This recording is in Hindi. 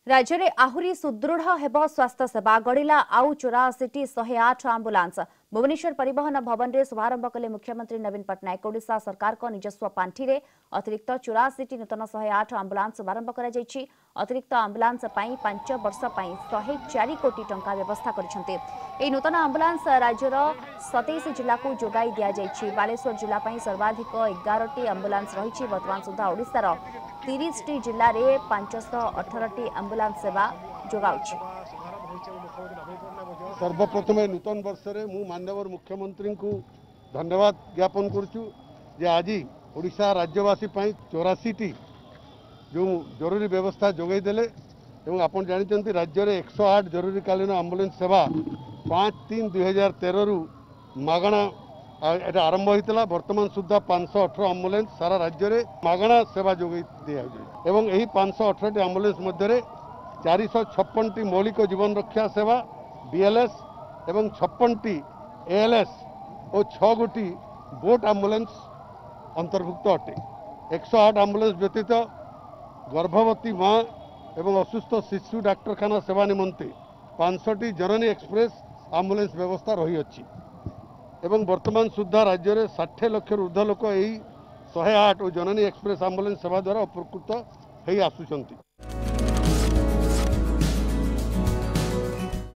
राज्य में आहुरी सुदृढ़ हेब स्वास्थ्य सेवा गढ़िला आउ 84टी 108 आंबुलांस भुवनेश्वर परिवहन भवन में शुभारंभ कले मुख्यमंत्री नवीन पट्टनायक। ओडिशा सरकार को निजस्व पांठि रे अतिरिक्त 84टी नूतन 108 आंबुलांस शुभारंभ करा जायछि। अतिरिक्त आंबुलांस पई 5 वर्ष पई 104 कोटी टंका व्यवस्था करिसेंते। एही नूतन आंबुलांस राज्यर 27 जिला को जोगाई दिया जायछि। बालेश्वर जिला पई सर्वाधिक 11टी आंबुलांस रहिछि। वर्तमान सुधा ओडिशार 30टी जिल्ला रे 518टी आंबुलांस सेवा जोगाउछि। सर्वप्रथम नूतन वर्ष रे मु माननीय मुख्यमंत्री को धन्यवाद ज्ञापन करुचु जे आज ओडिशा राज्यवासी 84टी जो जरूरी व्यवस्था जोगाई देले एवं आपण जानते राज्य में 108 जरूरीकालीन आंबुलांस सेवा 5/3/2013 रु मागणा आरंभ होता। वर्तमान सुधा 518 आंबुलांस सारा राज्य में मागणा सेवा जोगाई दिया एवं यही 518 आंबुलांस मध्य 456टी मौलिक जीवन रक्षा सेवा बीएलएस एवं 56टी एएलएस और 6 गोटी बोट आंबुलांस अंतर्भुक्त अटे। 108 आंबुलांस व्यतीत गर्भवती माँ एवं असुस्थ शिशु डाक्तरखाना सेवा निमंते 500टी जननी एक्सप्रेस आंबुलांस व्यवस्था रही अछि एवं वर्तमान सुधा राज्य में 60 लाख ऊर्ध्व लोक यही 108 और जननी एक्सप्रेस आंबुलांस सेवा द्वारा उपकृत हो आसुचंती।